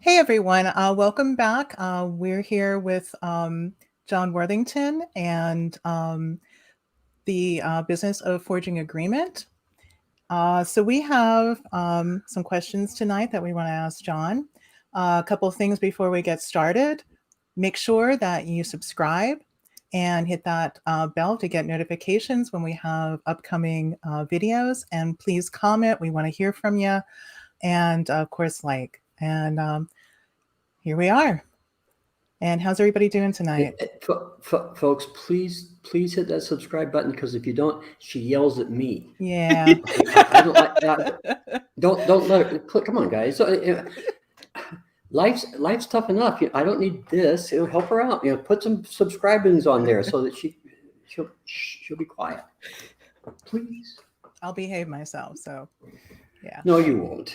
Hey everyone, welcome back. We're here with John Worthington and the business of forging agreement. So we have some questions tonight that we want to ask John. A couple of things before we get started. Make sure that you subscribe and hit that bell to get notifications when we have upcoming videos. And please comment. We want to hear from you. And of course, like. And here we are. And how's everybody doing tonight? Folks, please hit that subscribe button, because if you don't, she yells at me. Yeah. Okay, I don't like that. Don't let her. Come on, guys. So, life's tough enough. I don't need this. It'll help her out. Put some subscribings on there so that she'll be quiet. Please. I'll behave myself. So, yeah. No, you won't.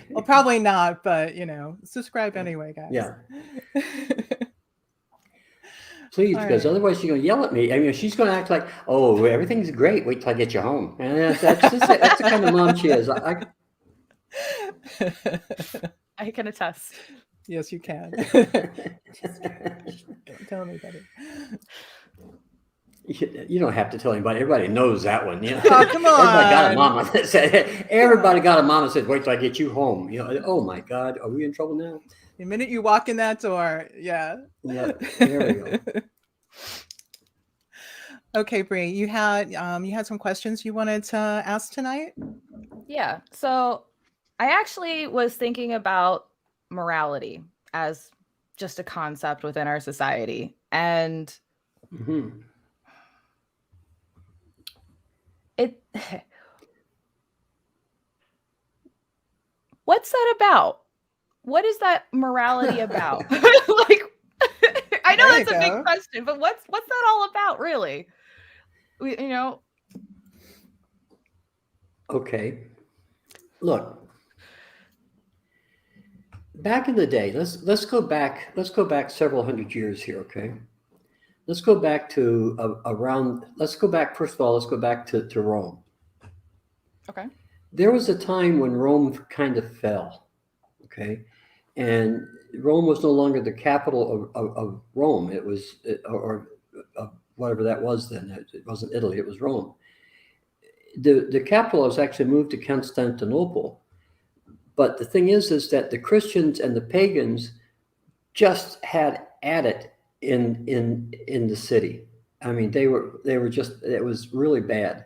Well, probably not, but subscribe anyway, guys. Yeah. Please, because otherwise she's going to yell at me. I mean, she's going to act like, "Oh, everything's great. Wait till I get you home." And that's the kind of mom she is. I can attest. Yes, you can. Don't tell anybody. You don't have to tell anybody. Everybody knows that one. Oh, come on. Everybody got a mama that said, everybody got a mama that said, "Wait till I get you home." Oh my God, are we in trouble now? The minute you walk in that door, yeah. Yeah, there we go. Okay, Bri, you had some questions you wanted to ask tonight? Yeah. So I actually was thinking about morality as just a concept within our society. And what's that about? What is that morality about? Like, I know that's a big question, but what's that all about, really? Okay. Look, back in the day, let's go back several hundred years here, okay? Let's go back to first of all, let's go back to Rome. Okay. There was a time when Rome kind of fell, okay? And Rome was no longer the capital of Rome. It was, or whatever that was then. It wasn't Italy, it was Rome. The capital was actually moved to Constantinople. But the thing is that the Christians and the pagans just had at it in the city. I mean, they were just, it was really bad.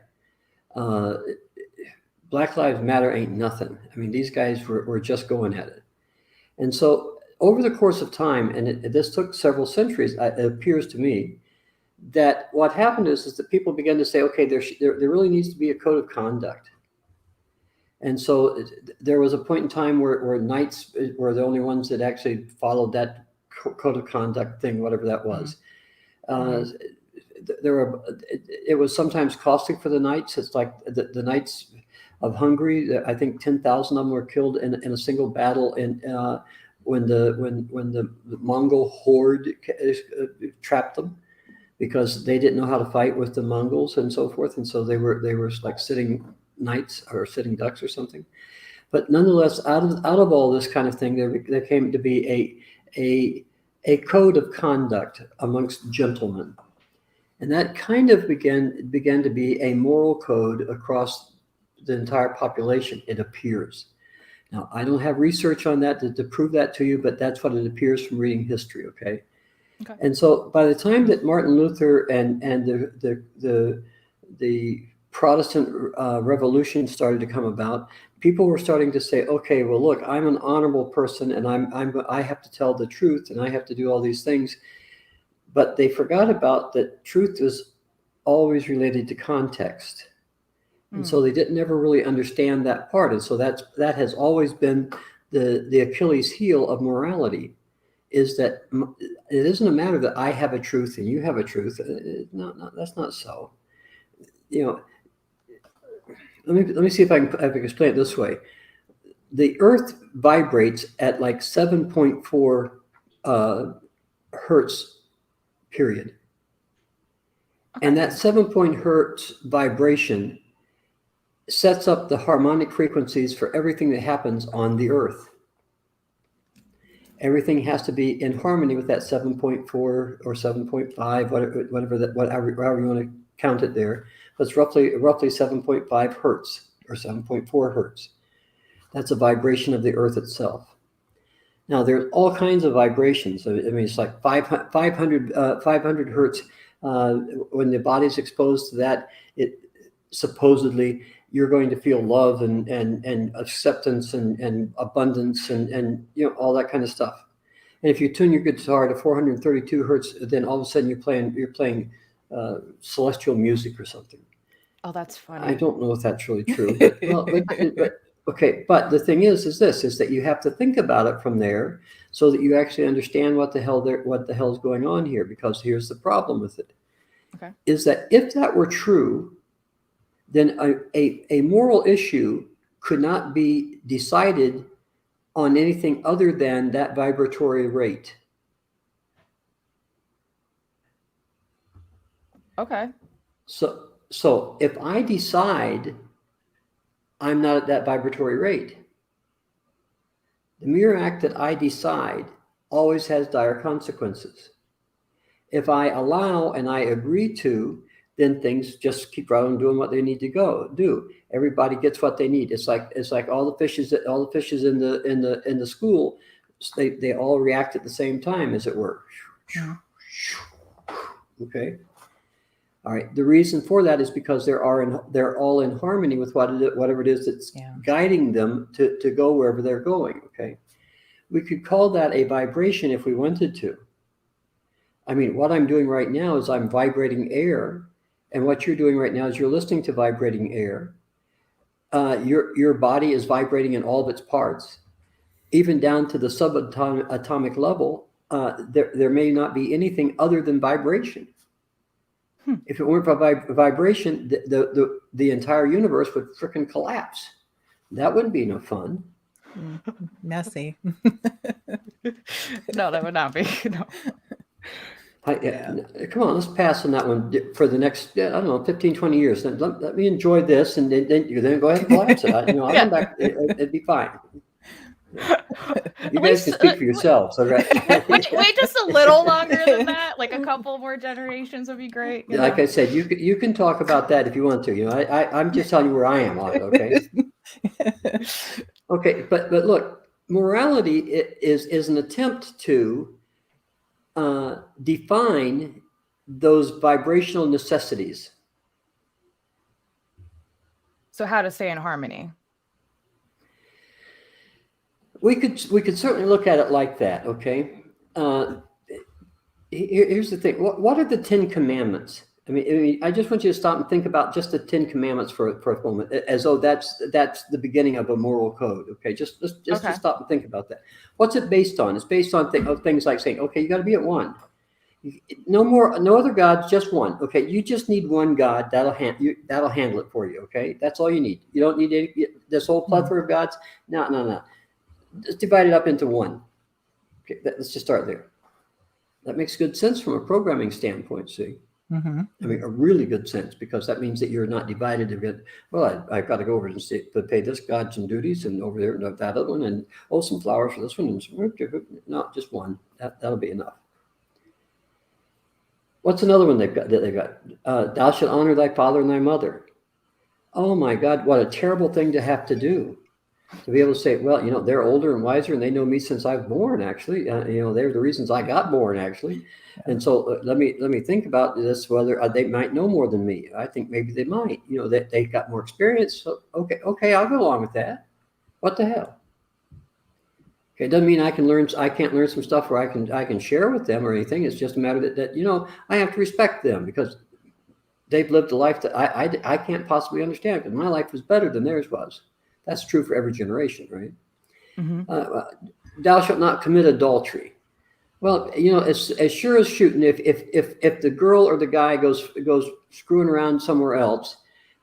Black Lives Matter ain't nothing. I mean, these guys were just going at it. And so over the course of time, and this took several centuries, it appears to me, that what happened is that people began to say, okay, there really needs to be a code of conduct. And so there was a point in time where knights were the only ones that actually followed that code of conduct thing, whatever that was. It was sometimes costly for the knights. It's like the knights of Hungary. I think 10,000 of them were killed in a single battle when the Mongol horde trapped them, because they didn't know how to fight with the Mongols and so forth, and so they were like sitting knights or sitting ducks or something. But nonetheless, out of all this kind of thing, there came to be a code of conduct amongst gentlemen, and that kind of began to be a moral code across the entire population, it appears. Now, I don't have research on that to prove that to you, but that's what it appears from reading history. Okay. And so by the time that Martin Luther and the Protestant Revolution started to come about, people were starting to say, okay, well, look, I'm an honorable person, and I have to tell the truth, and I have to do all these things. But they forgot about that truth was always related to context. And so they didn't ever really understand that part. And so that has always been the Achilles heel of morality, is that it isn't a matter that I have a truth and you have a truth. No, that's not so. Let me see if I can explain it this way. The Earth vibrates at like 7.4 hertz, period. And that 7 hertz vibration sets up the harmonic frequencies for everything that happens on the Earth. Everything has to be in harmony with that 7.4 or 7.5, however you want to count it there. But it's roughly 7.5 hertz or 7.4 hertz. That's a vibration of the earth itself. Now, there's all kinds of vibrations. I mean, it's like 500 hertz. When the body's exposed to that, it supposedly you're going to feel love and acceptance and abundance and all that kind of stuff. And if you tune your guitar to 432 hertz, then all of a sudden you're playing celestial music or something. Oh, that's funny. I don't know if that's really true, but okay. But the thing is that you have to think about it from there, so that you actually understand what the hell is going on here. Because here's the problem with it: is that if that were true, then a moral issue could not be decided on anything other than that vibratory rate. Okay. So if I decide I'm not at that vibratory rate, the mere act that I decide always has dire consequences. If I allow and I agree to, then things just keep right on doing what they need to do. Everybody gets what they need. It's like all the fishes in the school, they all react at the same time, as it were. Yeah. Okay. All right. The reason for that is because they're all in harmony with whatever it is that's guiding them to go wherever they're going. Okay. We could call that a vibration if we wanted to. I mean, what I'm doing right now is I'm vibrating air. And what you're doing right now is you're listening to vibrating air. Your body is vibrating in all of its parts, even down to the subatomic level. There may not be anything other than vibration. If it weren't for vibration, the entire universe would frickin' collapse. That wouldn't be no fun. Messy. No, that would not be. No. Come on, let's pass on that one for the next, I don't know, 15, 20 years. Then let me enjoy this, and then go ahead and collapse it. I'll come back. It'd be fine. You guys can speak for yourselves. All right. wait just a little longer than that. Like a couple more generations would be great. Like I said, you can talk about that if you want to. I'm just telling you where I am on it. Okay. Okay, but look, morality is an attempt to define those vibrational necessities. So how to stay in harmony? We could certainly look at it like that. Okay. Here's the thing. What are the 10 Commandments? I mean, I just want you to stop and think about just the 10 Commandments for a moment, as though that's the beginning of a moral code. Okay, just stop and think about that. What's it based on? It's based on things like saying, okay, you got to be at one. No other gods, just one. Okay, you just need one God. That'll handle it for you. Okay, that's all you need. You don't need this whole plethora of gods. No. Just divide it up into one. Okay, let's just start there. That makes good sense from a programming standpoint. See. Mm-hmm. I mean, a really good sense, because that means that you're not divided a bit. Well, I've got to go over and pay this God some duties, and over there that other one, and some flowers for this one, and no, just one. That'll be enough. What's another one they've got? Thou shalt honor thy father and thy mother. Oh my God, what a terrible thing to have to do. To be able to say, well, they're older and wiser, and they know me since I was born. Actually, they're the reasons I got born. Actually, and so let me think about this. Whether they might know more than me. I think maybe they might. They've got more experience. So okay, I'll go along with that. What the hell? Okay, it doesn't mean I can't learn some stuff where I can share with them or anything. It's just a matter that I have to respect them, because they've lived a life that I can't possibly understand, because my life was better than theirs was. That's true for every generation, right? Mm-hmm. Thou shalt not commit adultery. Well, as sure as shooting, if the girl or the guy goes screwing around somewhere else,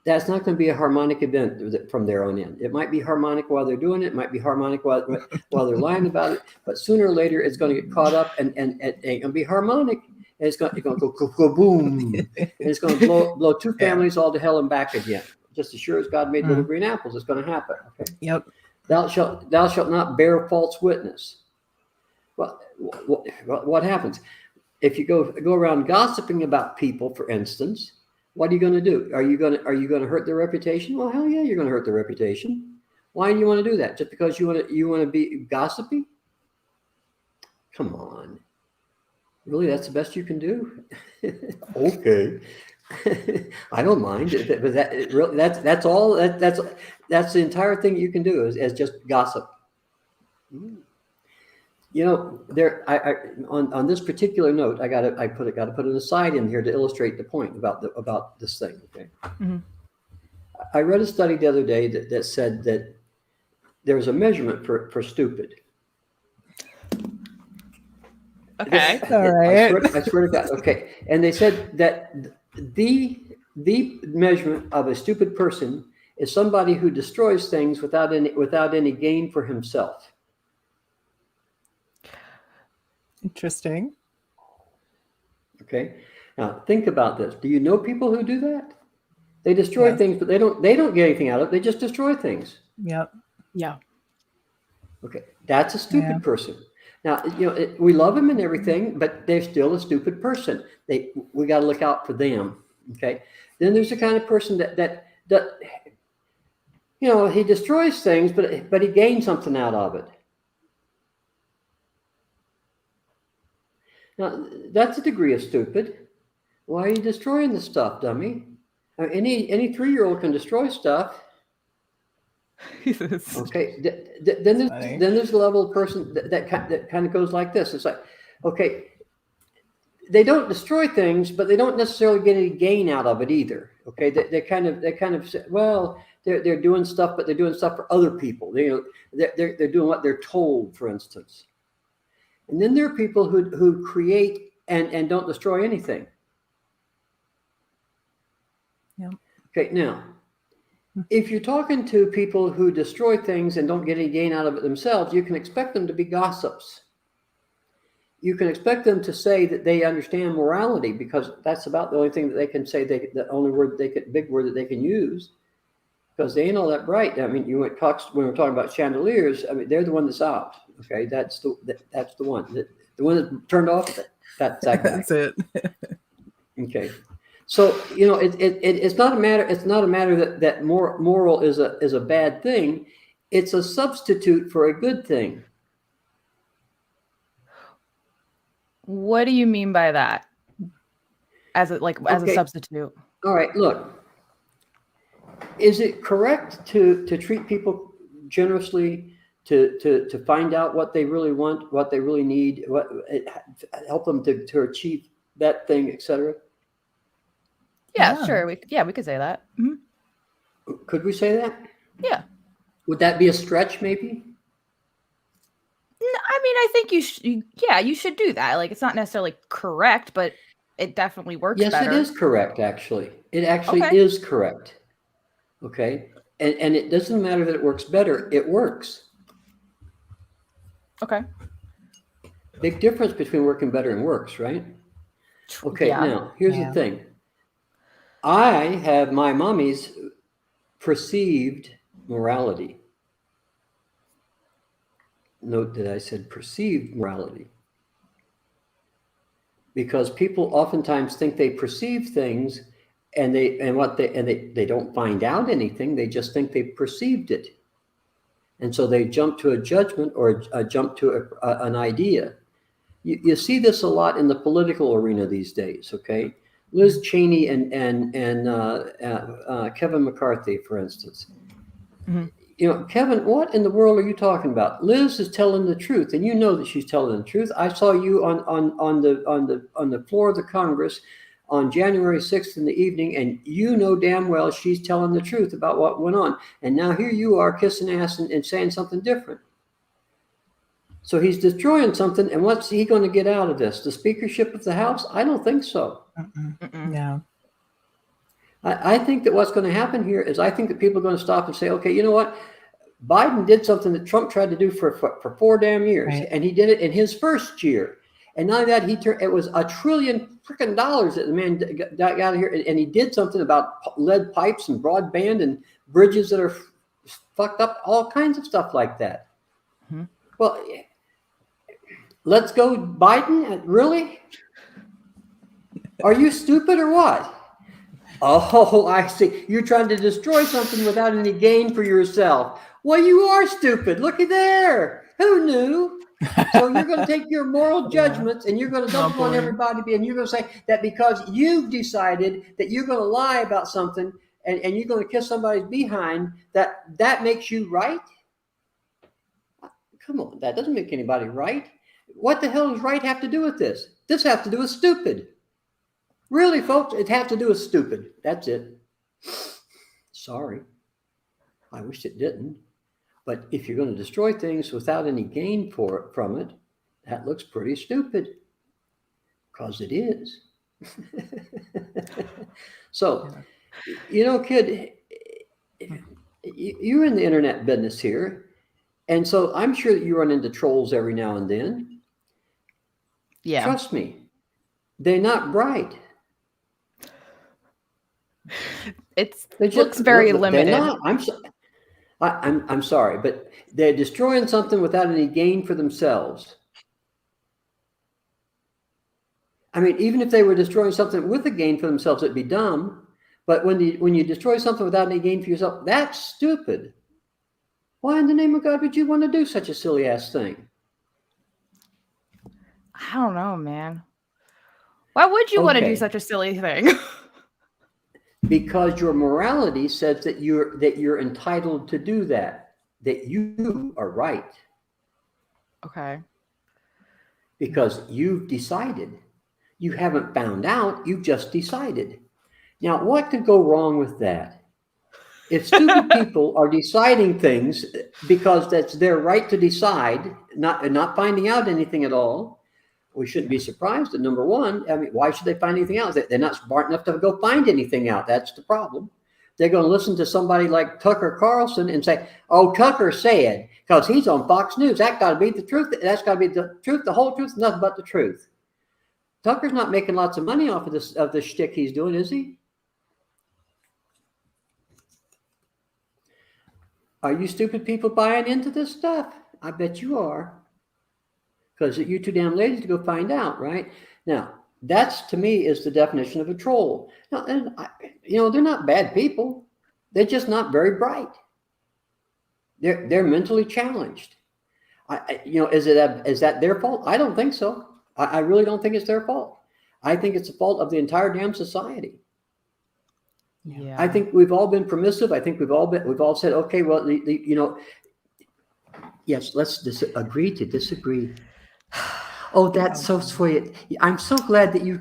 that's not going to be a harmonic event from there on in. It might be harmonic while they're doing it. It might be harmonic while they're lying about it. But sooner or later, it's going to get caught up and ain't going to be harmonic. And it's going to go boom. And it's going to blow two families all to hell and back again. Just as sure as God made little green apples, it's going to happen. Okay. Yep. Thou shalt not bear false witness. Well, what happens if you go around gossiping about people, for instance? What are you going to do? Are you going to hurt their reputation? Well, hell yeah, you're going to hurt their reputation. Why do you want to do that? Just because you want to be gossipy? Come on. Really, that's the best you can do? Okay. I don't mind, but that's all. That's the entire thing you can do is just gossip. You know, on this particular note, I gotta put an aside in here to illustrate the point about this thing. Okay. Mhm. I read a study the other day that said that there's a measurement for stupid. Okay. All right. I swear to God. Okay. And they said that the measurement of a stupid person is somebody who destroys things without any gain for himself. Interesting. Okay. Now think about this. Do you know people who do that? They destroy Yes. things, but they don't get anything out of it. They just destroy things. Yep. Yeah. Okay. That's a stupid Yeah. person. Now, we love them and everything, but they're still a stupid person. We got to look out for them. Okay. Then there's the kind of person that he destroys things, but he gains something out of it. Now, that's a degree of stupid. Why are you destroying the stuff, dummy? Any 3-year-old can destroy stuff. Okay. Then there's the level of person that kind of goes like this. It's like, okay, they don't destroy things, but they don't necessarily get any gain out of it either. Okay. They kind of say, well, they're doing stuff, but they're doing stuff for other people. They're doing what they're told, for instance. And then there are people who create and don't destroy anything. Yeah. Okay. Now, if you're talking to people who destroy things and don't get any gain out of it themselves, you can expect them to be gossips. You can expect them to say that they understand morality, because that's about the only thing that they can say. The only big word that they can use, because they ain't all that bright. I mean, when we're talking about chandeliers, I mean, they're the one that's out. Okay, that's the one. The one that turned off. That's that guy. That's it. Okay. So it's not a matter. It's not a matter that moral is a bad thing. It's a substitute for a good thing. What do you mean by that? As a substitute? All right. Look, is it correct to treat people generously, to find out what they really want, what they really need, help them to achieve that thing, etc.? Yeah, sure. We could say that. Mm-hmm. Could we say that? Yeah. Would that be a stretch, maybe? I mean, I think you should do that. Like, it's not necessarily correct, but it definitely works better. Yes, it is correct, actually. It actually is correct. Okay. And it doesn't matter that it works better. It works. Okay. Big difference between working better and works, right? Okay. Yeah. Now, here's the thing. I have my mommy's perceived morality. Note that I said perceived morality, because people oftentimes think they perceive things and they don't find out anything. They just think they perceived it, and so they jump to a judgment or jump to an idea. You see this a lot in the political arena these days. Okay. Liz Cheney and Kevin McCarthy, for instance. Mm-hmm. Kevin, what in the world are you talking about? Liz is telling the truth, and you know that she's telling the truth. I saw you on the floor of the Congress on January 6th in the evening, and you know damn well she's telling the truth about what went on. And now here you are kissing ass and saying something different. So he's destroying something, and what's he going to get out of this? The speakership of the House? I don't think so. No. I think that what's going to happen here is I think that people are going to stop and say, okay, you know what? Biden did something that Trump tried to do for 4 damn years, right. And he did it in his first year. And not only that, it was $1 trillion freaking that the man got out of here, and he did something about lead pipes and broadband and bridges that are fucked up, all kinds of stuff like that. Mm-hmm. Well, Let's go, Biden. Really? Are you stupid or what? Oh, I see. You're trying to destroy something without any gain for yourself. Well, you are stupid. Looky there. Who knew? So you're going to take your moral judgments and you're going to dump them on everybody, and you're going to say that because you've decided that you're going to lie about something and you're going to kiss somebody's behind, that makes you right? Come on, that doesn't make anybody right. What the hell does right have to do with this? This has to do with stupid. Really, folks, it has to do with stupid. That's it. Sorry. I wish it didn't. But if you're going to destroy things without any gain from it, that looks pretty stupid. Because it is. So, kid, you're in the internet business here. And so I'm sure that you run into trolls every now and then. Yeah. Trust me, they're not bright. It looks very limited. They're not. I'm sorry, but they're destroying something without any gain for themselves. I mean, even if they were destroying something with a gain for themselves, it'd be dumb. But when you destroy something without any gain for yourself, that's stupid. Why in the name of God would you want to do such a silly ass thing? I don't know, man. Why would you want to do such a silly thing? Because your morality says that you're entitled to do that you are right. Okay. Because you've decided. You haven't found out, you've just decided. Now, what could go wrong with that? If stupid people are deciding things because that's their right to decide, not finding out anything at all, we shouldn't be surprised that, number one, I mean, why should they find anything out? They're not smart enough to go find anything out. That's the problem. They're going to listen to somebody like Tucker Carlson and say, oh, Tucker said, because he's on Fox News. That got to be the truth. That's got to be the truth, the whole truth, nothing but the truth. Tucker's not making lots of money off of this shtick he's doing, is he? Are you stupid people buying into this stuff? I bet you are. Because you're too damn lazy to go find out, right? Now, that's, to me, is the definition of a troll. Now, and they're not bad people. They're just not very bright. They're mentally challenged. Is that their fault? I don't think so. I really don't think it's their fault. I think it's the fault of the entire damn society. Yeah. I think we've all been permissive. I think we've all said, okay, well, yes, let's agree to disagree. Oh, that's so sweet. I'm so glad that you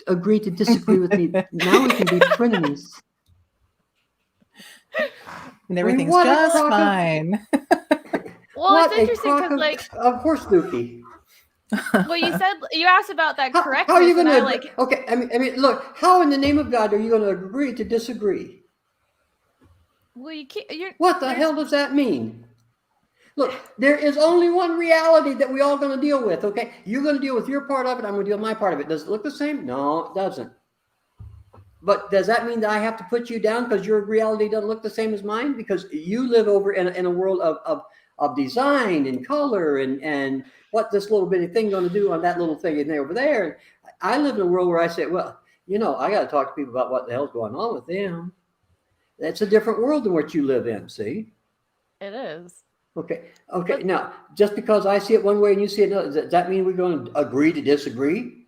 agreed to disagree with me. Now we can be frenemies. And everything's just fine. Well, it's interesting because, of course, Dookie. Well, you asked about that correctness. How are you going to? Okay, I mean, look. How in the name of God are you going to agree to disagree? Well, you can't. What the hell does that mean? Look, there is only one reality that we all going to deal with. Okay, you're going to deal with your part of it. I'm going to deal with my part of it. Does it look the same? No, it doesn't. But does that mean that I have to put you down because your reality doesn't look the same as mine? Because you live over in a world of design and color and what this little bitty thing going to do on that little thing in there over there. I live in a world where I say, well, I got to talk to people about what the hell's going on with them. That's a different world than what you live in. See? It is. Okay. Now, just because I see it one way and you see it another, does that mean we're going to agree to disagree?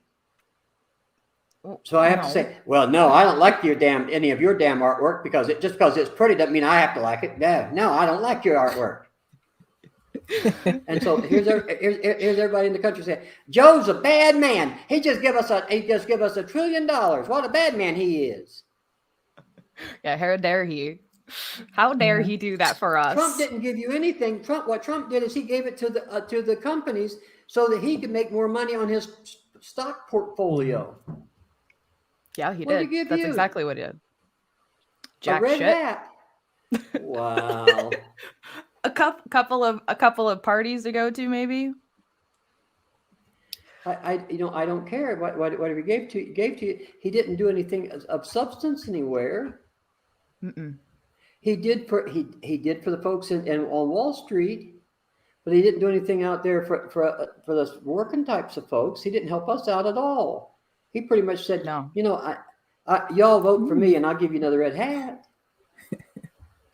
So I have to say, well, no, I don't like any of your damn artwork because just because it's pretty doesn't mean I have to like it. No, I don't like your artwork. And so here's everybody in the country saying, Joe's a bad man. He just give us $1 trillion. What a bad man he is. Yeah, how dare he? How dare he do that for us? Trump didn't give you anything. What Trump did is he gave it to the companies so that he could make more money on his stock portfolio. Yeah, he did. That's exactly what he did. Jack shit. Hat. Wow. A couple of parties to go to, maybe. I don't care whatever he gave to you. He didn't do anything of substance anywhere. Mm-mm. He did for the folks on Wall Street, but he didn't do anything out there for the working types of folks. He didn't help us out at all. He pretty much said, No. Y'all vote for me and I'll give you another red hat.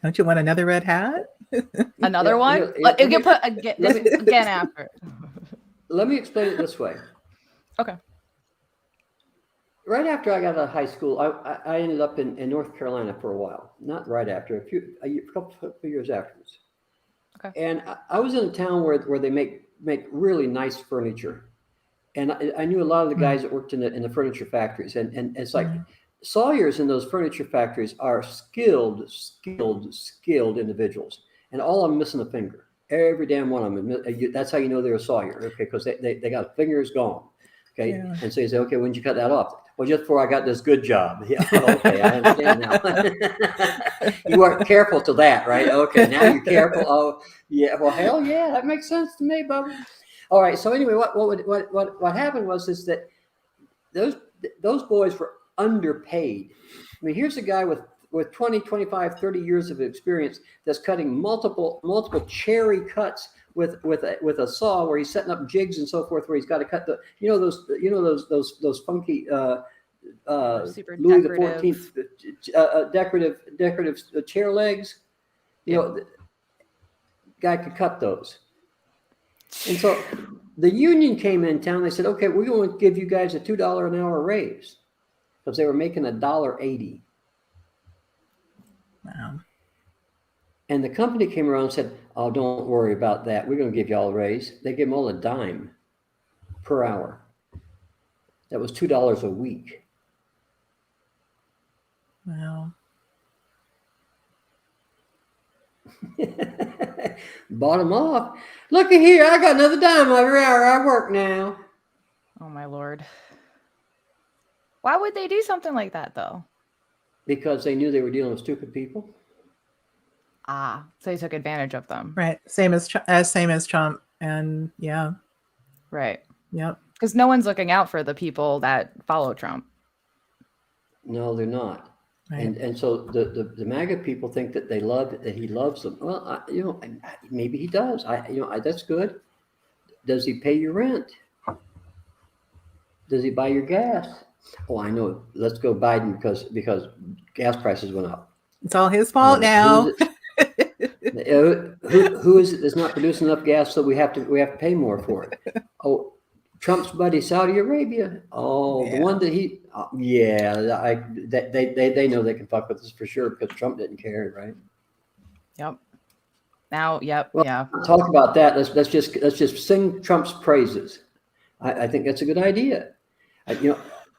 Don't you want another red hat? Another one? You can put again after. Let me explain it this way. Okay. Right after I got out of high school, I ended up in North Carolina for a while. Not right after, a couple years afterwards. Okay. And I was in a town where they make really nice furniture. And I knew a lot of the guys that worked in the furniture factories. And it's like sawyers in those furniture factories are skilled individuals. And all of them missing a finger. Every damn one of them. That's how you know they're a sawyer, okay? Because they got a fingers gone. Okay. Yeah. And so you say, okay, when did you cut that off? Well, just before I got this good job. Yeah, okay, I understand now. You weren't careful to that, right? Okay, now you're careful. Oh, yeah. Well, hell yeah, that makes sense to me, Bubba. All right. So anyway, what happened was that those boys were underpaid. I mean, here's a guy with 20, 25, 30 years of experience that's cutting multiple cherry cuts with a saw where he's setting up jigs and so forth, where he's got to cut those funky super Louis decorative. XIV decorative chair legs. The guy could cut those. And so the union came in town. They said, okay, we're going to give you guys a $2 an hour raise, because they were making $1.80. Wow. And the company came around and said, oh, don't worry about that. We're going to give you all a raise. They gave them all $0.10 per hour. That was $2 a week. Wow. Bottom off. Looky here, I got another dime every hour I work now. Oh my Lord. Why would they do something like that though? Because they knew they were dealing with stupid people. Ah, so they took advantage of them. Right. Same as Trump. And yeah. Right. Yep. Because no one's looking out for the people that follow Trump. No, they're not. Right. And so the MAGA people think that he loves them. Well, maybe he does. That's good. Does he pay your rent? Does he buy your gas? Oh, I know. Let's go Biden because gas prices went up. It's all his fault now. Who is it that's not producing enough gas, so we have to pay more for it? Oh, Trump's buddy, Saudi Arabia. Oh, yeah. The one that they know they can fuck with us for sure because Trump didn't care, right? Yep. Now, yep. Well, yeah. Talk about that. Let's just sing Trump's praises. I think that's a good idea.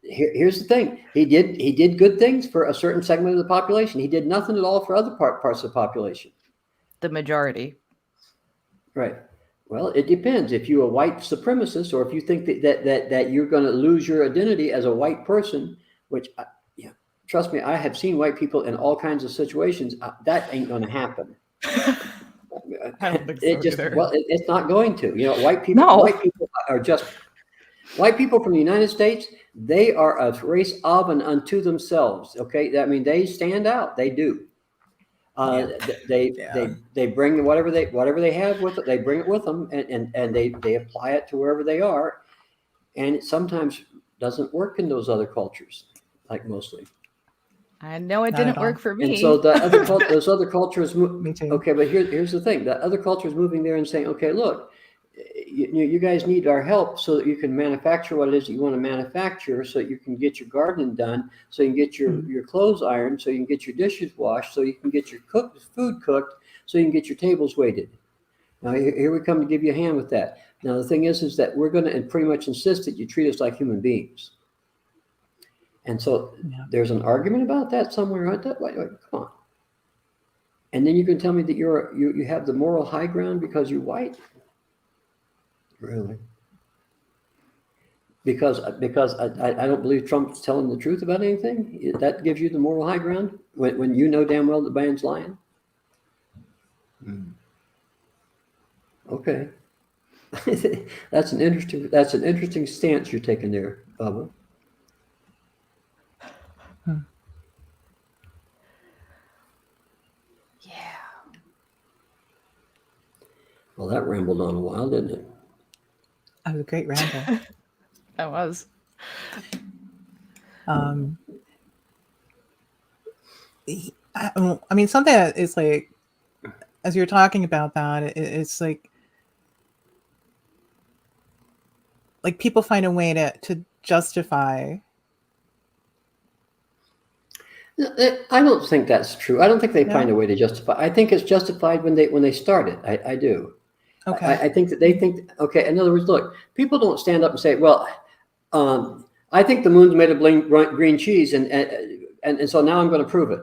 Here's the thing. He did good things for a certain segment of the population. He did nothing at all for other parts of the population. The majority. Right. Well, it depends. If you're a white supremacist, or if you think that you're going to lose your identity as a white person, which, trust me, I have seen white people in all kinds of situations. That ain't going to happen. I don't think so either. Well, it's not going to. White people. No. White people are just white people from the United States. They are a race of and unto themselves. Okay, I mean, they stand out. They do. They bring whatever they have with it. They bring it with them, and they apply it to wherever they are, and it sometimes doesn't work in those other cultures, like mostly. I know it didn't work for me. And so those other cultures. Me too. Okay, but here's the thing: the other cultures moving there and saying, okay, look, you guys need our help so that you can manufacture what it is that you want to manufacture, so that you can get your gardening done, so you can get your clothes ironed, so you can get your dishes washed, so you can get your food cooked, so you can get your tables waited. Now here we come to give you a hand with that. Now the thing is that we're going to pretty much insist that you treat us like human beings. And so there's an argument about that somewhere. Come on. And then you can tell me that you have the moral high ground because you're white. Really? Because I don't believe Trump's telling the truth about anything. That gives you the moral high ground when you know damn well the man's lying. Okay, that's an interesting stance you're taking there, Bubba. Well, that rambled on a while, didn't it? That was a great ramble. That was. I mean, something that is like, as you're talking about that, it's like people find a way to justify. I don't think that's true. I don't think they find a way to justify. I think it's justified when they start it. I do. Okay. I think that they think, okay, in other words, look, people don't stand up and say, well, I think the moon's made of green cheese, and so now I'm going to prove it.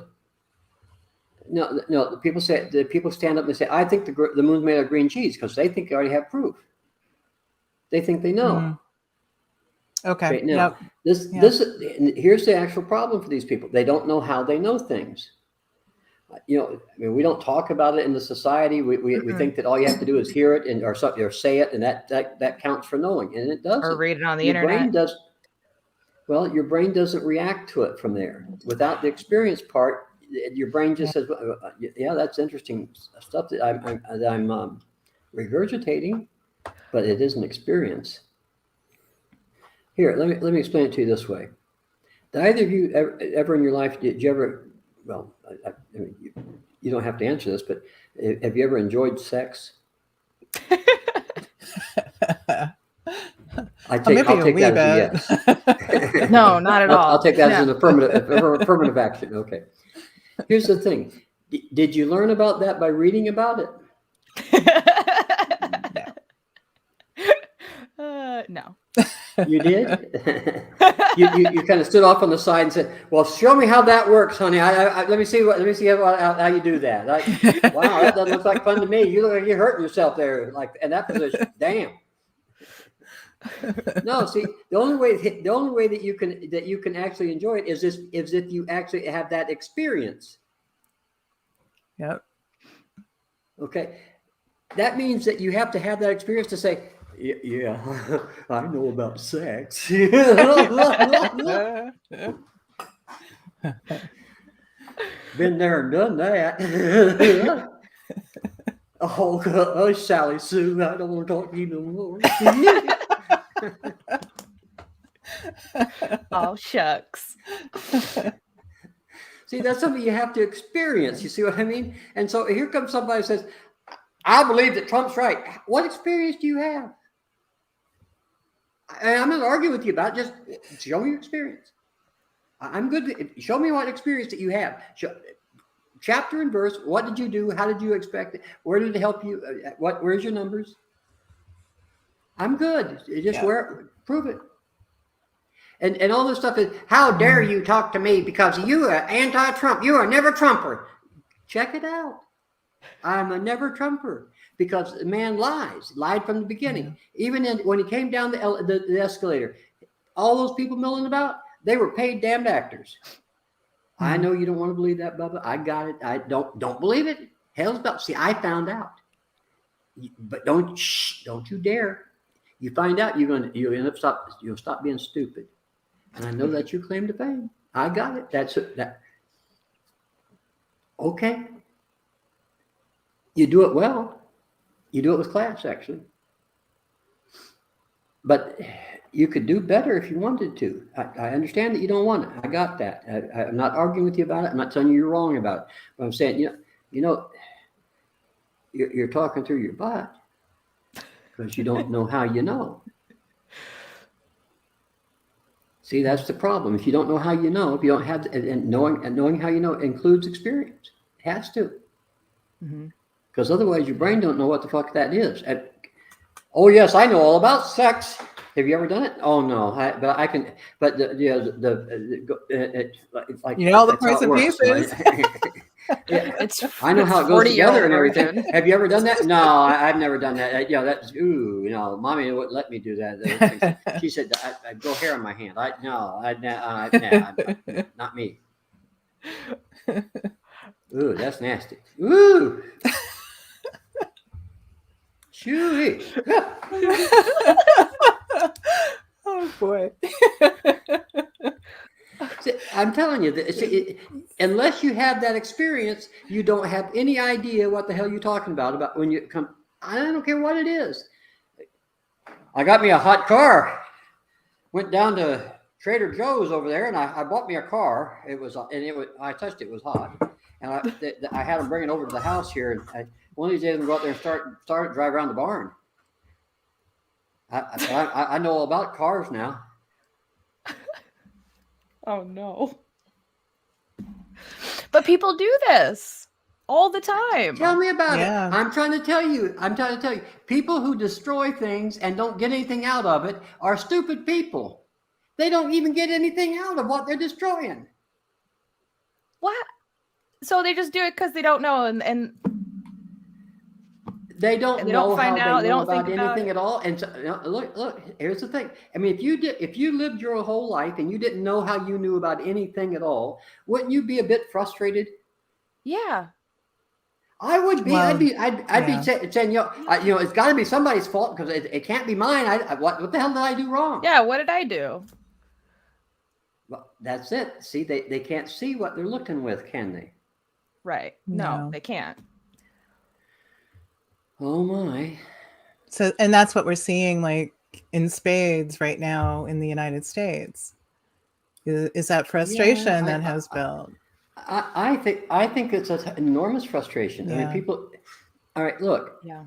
No, people stand up and say, I think the moon's made of green cheese, because they think they already have proof. They think they know. Okay. Now, here's the actual problem for these people. They don't know how they know things. I mean, we don't talk about it in the society. We think that all you have to do is hear it or say it, and that counts for knowing, and it doesn't. Or read it on the Your internet. brain does. Well, your brain doesn't react to it from there. Without the experience part, your brain just says, "Yeah, that's interesting stuff that I'm regurgitating," but it is an experience. Here, let me explain it to you this way. Did either of you ever in your life, did you ever, well, I mean, you don't have to answer this, but have you ever enjoyed sex? I'll take that as a yes. No, not at all. I'll take that as an affirmative action. Okay. Here's the thing. Did you learn about that by reading about it? No. You did? you kind of stood off on the side and said, "Well, show me how that works, honey. Let me see how you do that." Wow, that doesn't look like fun to me. You look like you're hurting yourself there, like in that position. Damn. No, see, the only way that you can actually enjoy it is if you actually have that experience. Yep. Okay, that means that you have to have that experience to say, yeah, I know about sex. Been there and done that. Oh, Sally Sue, I don't want to talk to you no more. Oh, shucks. See, that's something you have to experience. You see what I mean? And so here comes somebody who says, I believe that Trump's right. What experience do you have? I'm not arguing with you about it. Just show me your experience. I'm good. Show me what experience that you have. Chapter and verse. What did you do? How did you expect it? Where did it help you? Where's your numbers? I'm good. Just prove it. And all this stuff is, how dare you talk to me because you are anti-Trump. You are never Trumper. Check it out. I'm a never Trumper because the man lied from the beginning. Even when he came down the escalator, all those people milling about, they were paid damned actors. I know you don't want to believe that, Bubba. I got it. I don't believe it. Hell's about. See, I found out. But don't you dare. You find out, you'll end up you'll stop being stupid. And I know that's your claim to fame. I got it. That's it. Okay. You do it well. You do it with class, actually. But you could do better if you wanted to. I understand that you don't want it. I got that. I'm not arguing with you about it. I'm not telling you you're wrong about it. But I'm saying, you're talking through your butt because you don't know how you know. See, that's the problem. If you don't know how you know, if you don't have, and knowing how you know includes experience. It has to. Because otherwise your brain don't know what the fuck that is. Oh yes, I know all about sex. Have you ever done it? Oh no, but I can. But it's like all the parts and pieces. I know how it goes together and everything. Have you ever done that? No, I've never done that. That's mommy wouldn't let me do that. She said I'd grow hair on my hand. Not me. Ooh, that's nasty. Ooh. Chewy. Oh boy. See, I'm telling you, unless you have that experience, you don't have any idea what the hell you're talking about when you come. I don't care what it is. I got me a hot car. Went down to Trader Joe's over there, and I bought me a car. I touched it, it was hot, and I had them bring it over to the house here. And one of these days, I'm going to go out there and start drive around the barn. I know all about cars now. Oh no! But people do this all the time. Tell me about it. Yeah. I'm trying to tell you. People who destroy things and don't get anything out of it are stupid people. They don't even get anything out of what they're destroying. What? So they just do it because they don't know, and they don't know find how out. they know They don't about think about anything at all. And so, look. Here's the thing. I mean, if you lived your whole life and you didn't know how you knew about anything at all, wouldn't you be a bit frustrated? Yeah. I would be. Well, I'd be yeah. saying, it's got to be somebody's fault because it can't be mine. What the hell did I do wrong? Yeah. What did I do? Well, that's it. See, they can't see what they're looking with, can they? Right. No, they can't. Oh my. So, and that's what we're seeing like in spades right now in the United States. Is that frustration that has built? I think it's an enormous frustration. Yeah. I mean, people. All right, look. Yeah.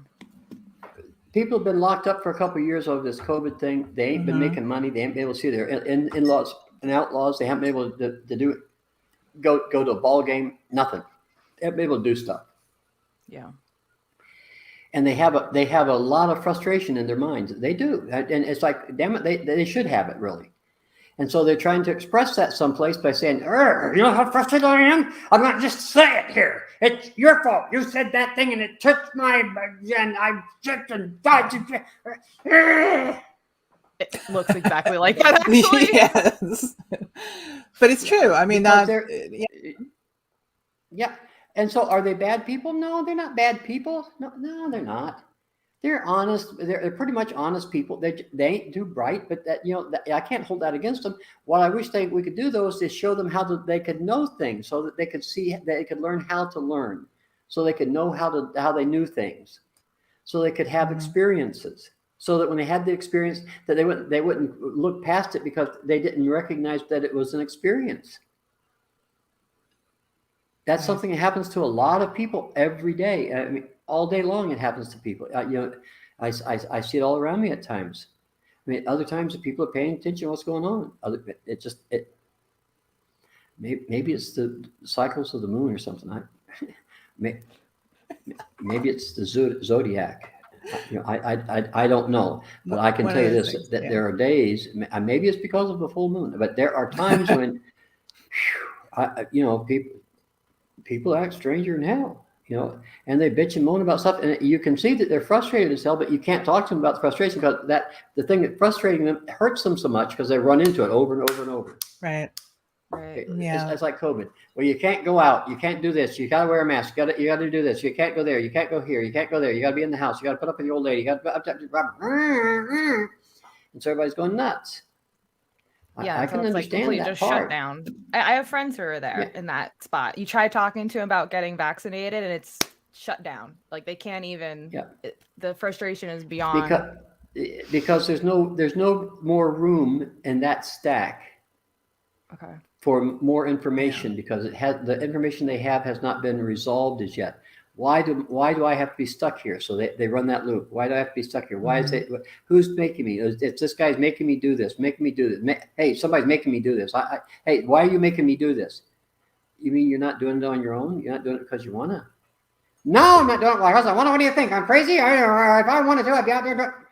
People have been locked up for a couple of years over this COVID thing. They ain't been making money. They ain't been able to see their in-laws and outlaws. They haven't been able to do it. Go to a ball game. Nothing. They haven't been able to do stuff. Yeah. And they have a lot of frustration in their minds. They do, and it's like, damn it, they should have it really. And so they're trying to express that someplace by saying, you know how frustrated I am? I'm going to just say it here. It's your fault. You said that thing and it touched my, and I just and died. It looks exactly like that, actually. Yes. But it's true. I mean, yeah. And so are they bad people? No, they're not bad people. No, they're not. They're honest. They're pretty much honest people. They ain't too bright, but I can't hold that against them. What I wish we could do though is to show them how they could know things, so that they could see, they could learn how to learn, so they could know how they knew things, so they could have experiences, so that when they had the experience, that they wouldn't look past it because they didn't recognize that it was an experience. That's something that happens to a lot of people every day. I mean, all day long it happens to people. I see it all around me at times. I mean, other times people are paying attention to what's going on. Maybe it's the cycles of the moon or something. Maybe it's the zodiac. I don't know, but I can tell you this: that there are days. Maybe it's because of the full moon, but there are times when, people act stranger than hell. And they bitch and moan about stuff, and you can see that they're frustrated as hell, but you can't talk to them about the frustration because the thing that's frustrating them hurts them so much because they run into it over and over and over. Right. Yeah. It's like COVID. Well, you can't go out. You can't do this. You got to wear a mask. You got to do this. You can't go there. You can't go here. You can't go there. You got to be in the house. You got to put up with the old lady. You got to, and so everybody's going nuts. Yeah, I can understand that just part. shut down. I have friends who are there in that spot. You try talking to them about getting vaccinated, and it's shut down. Like they can't even. Yeah. The frustration is beyond. Because there's no more room in that stack. Okay. For more information, because the information they have has not been resolved as yet. Why do I have to be stuck here? So they run that loop. Why do I have to be stuck here? Why is it? Who's making me? It's this guy's making me do this. Making me do this. Hey, somebody's making me do this. Hey, why are you making me do this? You mean you're not doing it on your own? You're not doing it because you want to? No, I'm not doing it because I want to. What do you think? I'm crazy? If I want to do it, I'd be out there.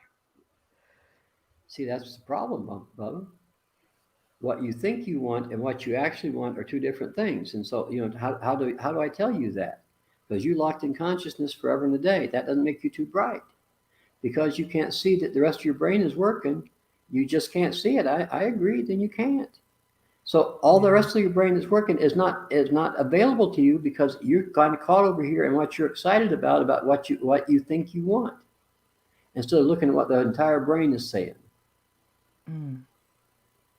See, that's the problem, Bubba. What you think you want and what you actually want are two different things. And so, how do I tell you that? Because you locked in consciousness forever and a day. That doesn't make you too bright. Because you can't see that the rest of your brain is working. You just can't see it. I agree, then you can't. So all the rest of your brain that's working is not available to you because you're kind of caught over here in what you're excited about what you think you want, instead of looking at what the entire brain is saying.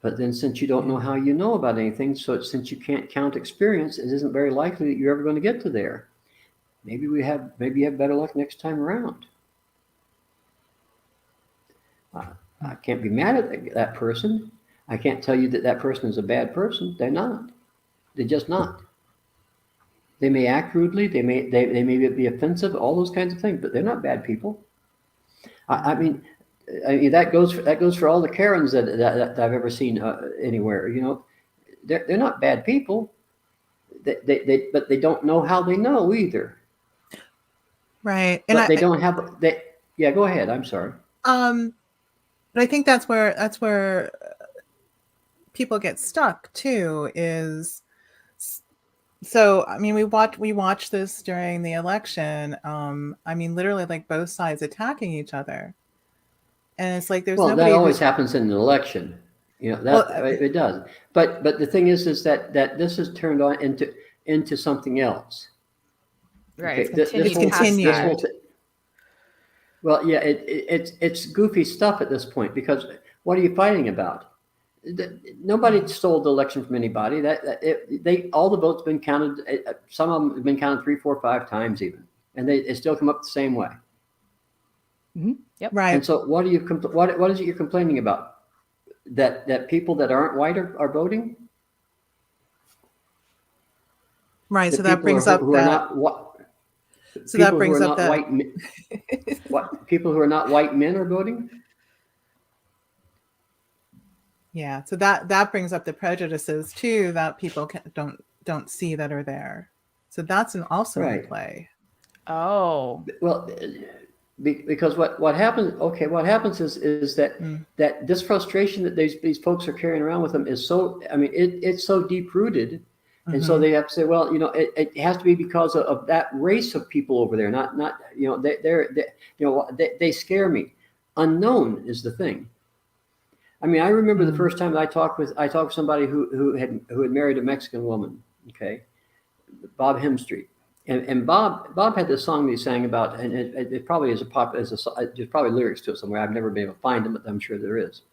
But then since you don't know how you know about anything, since you can't count experience, it isn't very likely that you're ever going to get to there. Maybe you have better luck next time around. I can't be mad at that person. I can't tell you that that person is a bad person. They're not. They're just not. They may act rudely. They may be offensive. All those kinds of things, but they're not bad people. I mean, that goes for all the Karens that I've ever seen anywhere. You know, they're not bad people. But they don't know how they know either. Right. And but they don't have they. Yeah, go ahead. I'm sorry. But I think that's where people get stuck too. Is so. I mean, we watched this during the election. I mean, literally, like both sides attacking each other, and it's like there's nobody. That always happens in an election. You know that it does. But the thing is that this has turned on into something else. Right. Okay. It's continued. Well, yeah, it's goofy stuff at this point, because what are you fighting about? Nobody stole the election from anybody. All the votes have been counted. Some of them have been counted 3, 4, 5 times even, and they still come up the same way. Mm-hmm. Yep. Right. And so, what is it you're complaining about? That people that aren't white are voting? Right. So that brings up that. So that brings up that what people who are not white men are voting? Yeah, so that brings up the prejudices too that people don't see that are there. So that's also in play. Oh, well, because what happens? Okay, what happens is that that this frustration that these folks are carrying around with them is so. I mean, it's so deep rooted. And so they have to say, well, you know, it has to be because of that race of people over there. Not you know, they scare me. Unknown is the thing. I mean, I remember the first time I talked with somebody who had married a Mexican woman. Okay, Bob Hemstreet, and Bob had this song that he sang about, and it probably is there's probably lyrics to it somewhere. I've never been able to find them, but I'm sure there is.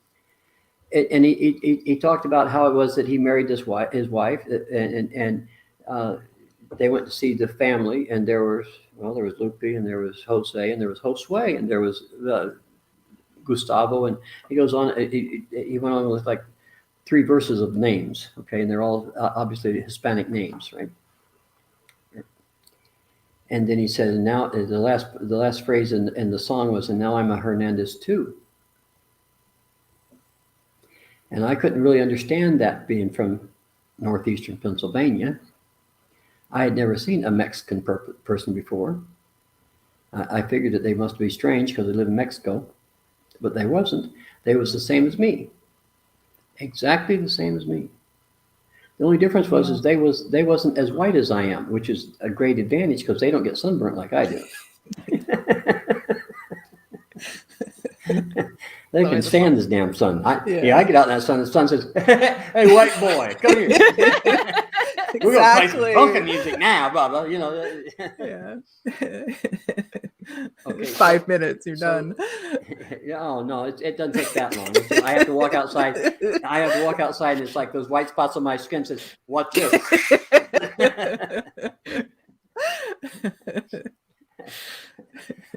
And he talked about how it was that he married his wife, and they went to see the family, and there was Lupe, and there was Jose, and there was Josue, and there was Gustavo, and he goes on. He went on with like 3 verses of names, okay, and they're all obviously Hispanic names, right? And then he said, and now the last phrase in the song was, and now I'm a Hernandez too. And I couldn't really understand that, being from northeastern Pennsylvania. I had never seen a Mexican person before. I figured that they must be strange because they live in Mexico, but they wasn't. They was the same as me, exactly the same as me. The only difference was is they wasn't as white as I am, which is a great advantage because they don't get sunburnt like I do. They can stand this damn sun. I get out in that sun. The sun says, "Hey, white boy, come here. We're gonna play some funky music now, blah blah." You know. Yeah. Okay, 5 minutes, you're done. Oh no, it doesn't take that long. I have to walk outside. And it's like those white spots on my skin says, "Watch this."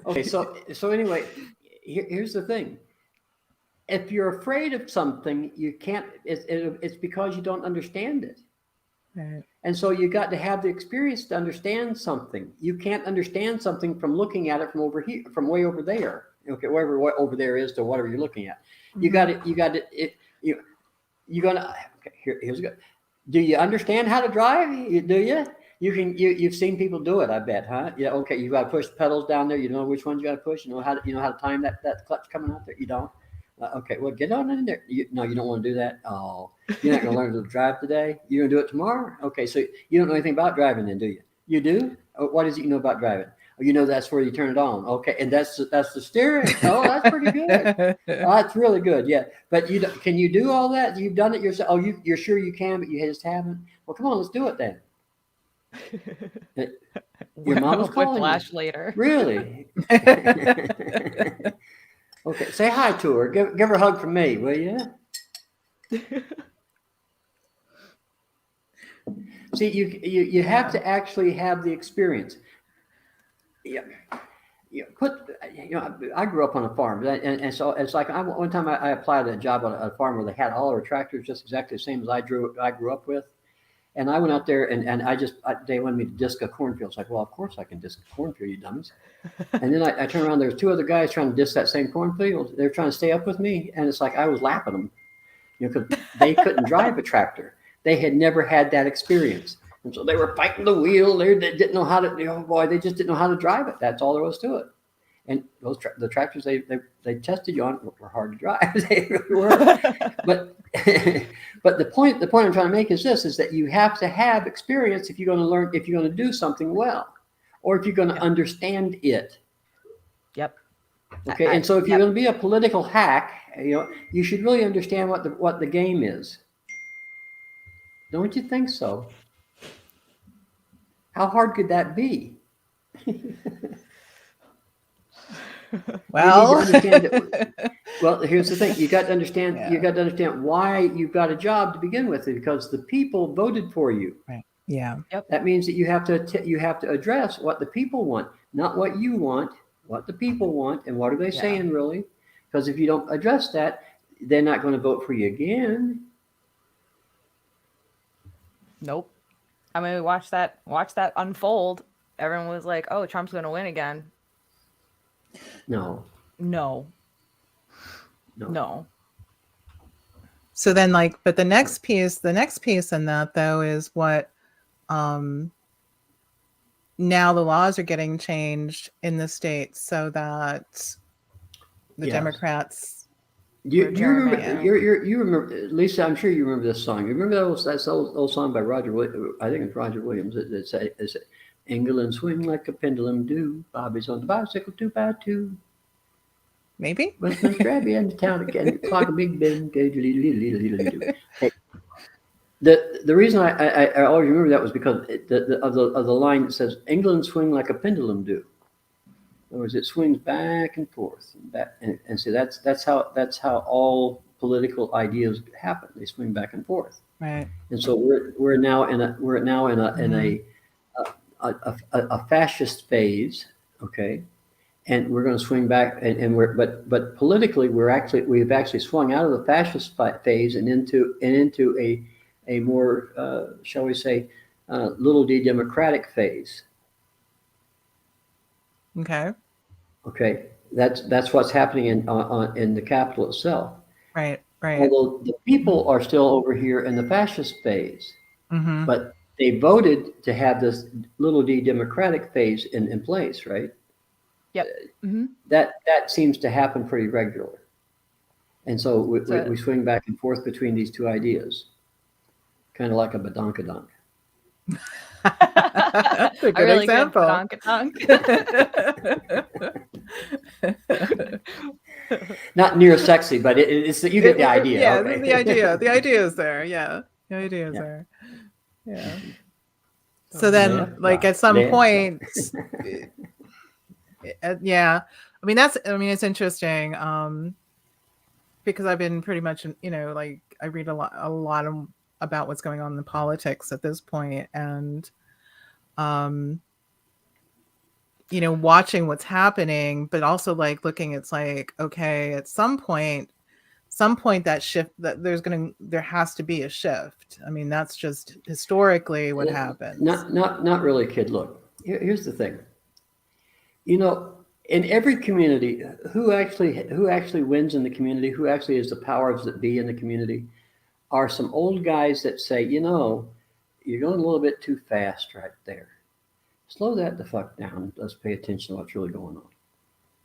Okay, so anyway, here's the thing. If you're afraid of something, you can't. It's because you don't understand it. Right. And so you got to have the experience to understand something. You can't understand something from looking at it from over here, from way over there. Okay, wherever over there is to whatever you're looking at. You got to. You're gonna. Okay, here's good. Do you understand how to drive? Do you? You've seen people do it, I bet, huh? Yeah. Okay, you got to push the pedals down there. You know which ones you got to push. You know how to time that clutch coming out there. You don't. Okay, well, get on in there. No, you don't want to do that. Oh, you're not going to learn to drive today. You're going to do it tomorrow. Okay, so you don't know anything about driving, then, do you? You do? What is it you know about driving? Oh, you know that's where you turn it on. Okay, and that's the steering. Oh, that's pretty good. Oh, that's really good. Yeah, but can you do all that? You've done it yourself. Oh, you're sure you can, but you just haven't. Well, come on, let's do it then. Your mama's calling flash you. Later. Really? Okay, say hi to her. Give her a hug from me, will you? See, you have to actually have the experience. Yeah, I grew up on a farm, and so it's like one time I applied a job on a farm where they had all their tractors just exactly the same as I grew up with. And I went out there and they wanted me to disc a cornfield. It's like, well, of course I can disc a cornfield, you dummies. And then I turned around, there was two other guys trying to disc that same cornfield. They're trying to stay up with me. And it's like I was lapping them, because they couldn't drive a tractor. They had never had that experience. And so they were fighting the wheel. They didn't know how to, they just didn't know how to drive it. That's all there was to it. And the tractors they tested you on were hard to drive. They really were. But the point I'm trying to make is this: is that you have to have experience if you're going to learn, if you're going to do something well, or if you're going to understand it. Yep. Okay. And so if you're going to be a political hack, you should really understand what the game is. Don't you think so? How hard could that be? Well, you need to understand well, here's the thing: you got to understand. You got to understand why you've got a job to begin with, because the people voted for you. right. Yeah. Yep. That means that you have to address what the people want, not what you want. What the people want, and what are they saying really? Because if you don't address that, they're not going to vote for you again. Nope. I mean, we watched that unfold. Everyone was like, "Oh, Trump's going to win again." No. So then, but the next piece in that though is what now the laws are getting changed in the states so that the Democrats. You remember, Lisa? I'm sure you remember this song. You remember that old song by Roger? I think it's Roger Williams. It's England swing like a pendulum do. Bobby's on the bicycle 2x2. Maybe. Westminster Abbey and the town again. Clock a Big Ben. Hey, the reason I always remember that was because of the line that says England swing like a pendulum do. In other words, it swings back and forth and back, and so that's how all political ideas happen. They swing back and forth. Right. And so we're now in a fascist phase, okay, and we're going to swing back, but politically we've actually swung out of the fascist phase and into a more shall we say little d democratic phase. Okay, that's what's happening in the capital itself. Right. Although the people are still over here in the fascist phase, but they voted to have this little d democratic phase in place, right? Yep. That seems to happen pretty regularly, and so we swing back and forth between these two ideas, kind of like a badonkadonk. That's a good example. Not near sexy, but it's you get the idea. Yeah, okay. the idea is there. Yeah, the idea is there. Yeah. So then, at some point, yeah. I mean, it's interesting because I've been pretty much, I read a lot about what's going on in politics at this point, and watching what's happening, but also looking, it's okay, at some point that shift, that there has to be a shift. I mean, that's just historically what happens. Not really, kid. Look, here's the thing. In every community, who actually wins in the community, who actually is the powers that be in the community, are some old guys that say, you're going a little bit too fast right there. Slow that the fuck down. Let's pay attention to what's really going on.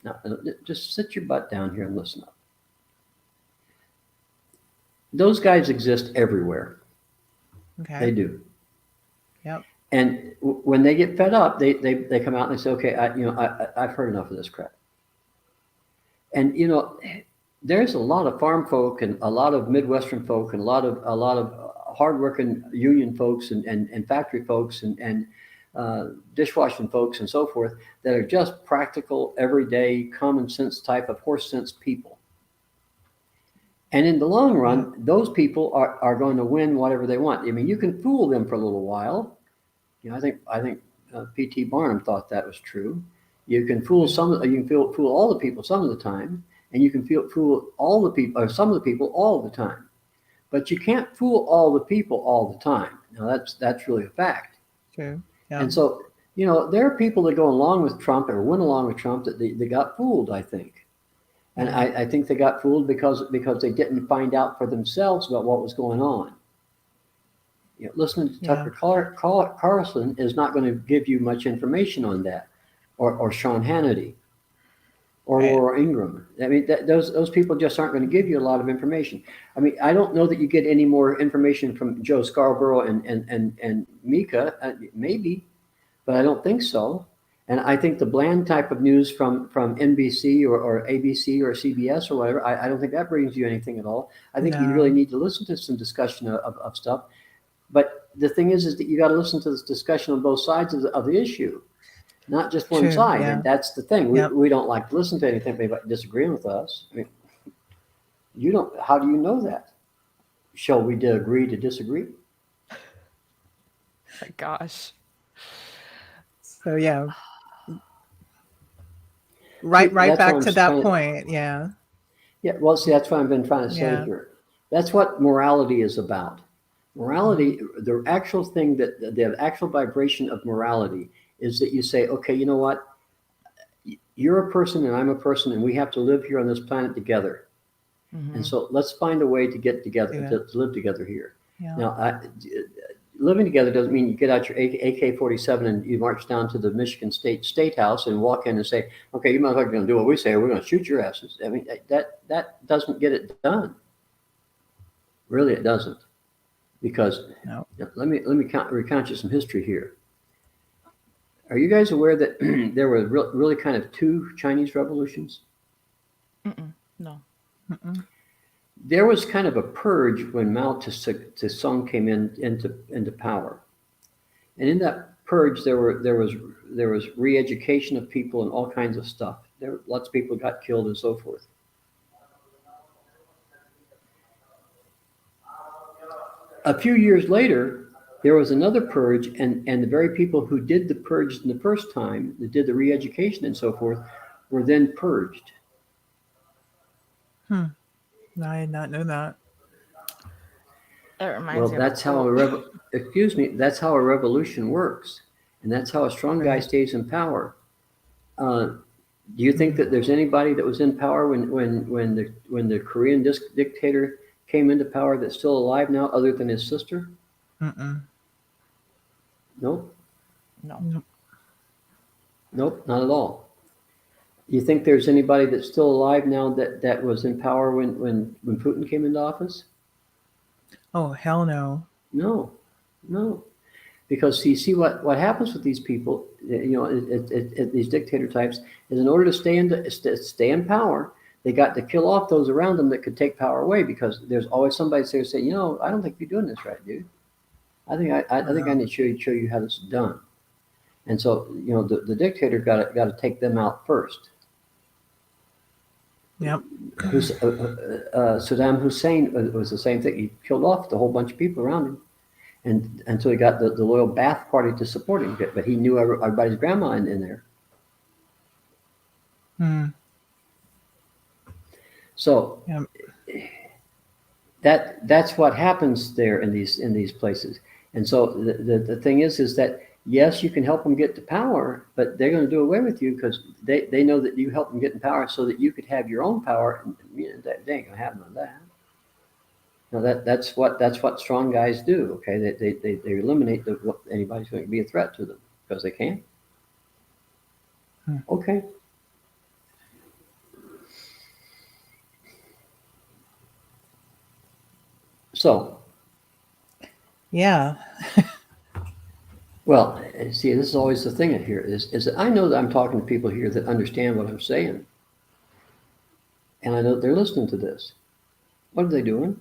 Now, just sit your butt down here and listen up. Those guys exist everywhere. Okay. They do. Yep. And when they get fed up, they come out and they say, okay, I've heard enough of this crap. And there's a lot of farm folk and a lot of Midwestern folk and a lot of hardworking union folks and factory folks and dishwashing folks and so forth that are just practical, everyday, common sense type of horse sense people. And in the long run, those people are going to win whatever they want. I mean, you can fool them for a little while. I think P.T. Barnum thought that was true. You can fool fool all the people some of the time, and you can fool all the people or some of the people all the time. But you can't fool all the people all the time. Now that's really a fact. True. Yeah. And so, there are people that go along with Trump or went along with Trump that they got fooled, I think. And I think they got fooled because they didn't find out for themselves about what was going on. Listening to Tucker Carlson is not going to give you much information on that, or Sean Hannity, or Laura Ingraham. I mean, those people just aren't going to give you a lot of information. I mean, I don't know that you get any more information from Joe Scarborough and Mika, maybe, but I don't think so. And I think the bland type of news from NBC or ABC or CBS or whatever, I don't think that brings you anything at all. I think you really need to listen to some discussion of stuff. But the thing is that you got to listen to this discussion on both sides of the issue, not just one side. Yeah. And that's the thing. We don't like to listen to anything about disagreeing with us. I mean, you don't. How do you know that? Shall we agree to disagree? My gosh. So yeah. Right back to that point. Yeah. Yeah. Well, see, that's what I've been trying to say here. That's what morality is about. Morality, the actual thing the actual vibration of morality is that you say, okay, you know what? You're a person and I'm a person, and we have to live here on this planet together. Mm-hmm. And so let's find a way to get together, to live together here. Yeah. Now, living together doesn't mean you get out your AK-47 and you march down to the Michigan State House and walk in and say, okay, you motherfuckers going to do what we say, or we're going to shoot your asses. I mean, that doesn't get it done. Really, it doesn't. Because let me recount you some history here. Are you guys aware that there were really kind of two Chinese revolutions? No. There was kind of a purge when Mao Tse-tung came into power, and in that purge there was re-education of people and all kinds of stuff. Lots of people got killed and so forth. A few years later, there was another purge, and the very people who did the purge in the first time, that did the re-education and so forth, were then purged. I did not know that. That reminds me. That's how that's how a revolution works, and that's how a strong guy stays in power. Do you think that there's anybody that was in power when the Korean dictator came into power that's still alive now, other than his sister? Nope. No. Nope, not at all. You think there's anybody that's still alive now that was in power when Putin came into office? Oh, hell no. No. Because you see what happens with these people, these dictator types, is in order to stay in power, they got to kill off those around them that could take power away, because there's always somebody there saying, I don't think you're doing this right, dude. I think I need to show you how this is done. And so, the dictator got to take them out first. Yep. Saddam Hussein was the same thing. He killed off a whole bunch of people around him, and until he got the loyal Ba'ath Party to support him. But he knew everybody's grandma in there. So that's what happens there in these places. And so the thing is that, yes, you can help them get to power, but they're going to do away with you because they know that you helped them get in power so that you could have your own power. And they ain't going to have none of that. Now that's what strong guys do. Okay, they eliminate anybody's going to be a threat to them because they can. Okay. So. Yeah. Well, see, this is always the thing here is that I know that I'm talking to people here that understand what I'm saying. And I know they're listening to this. What are they doing?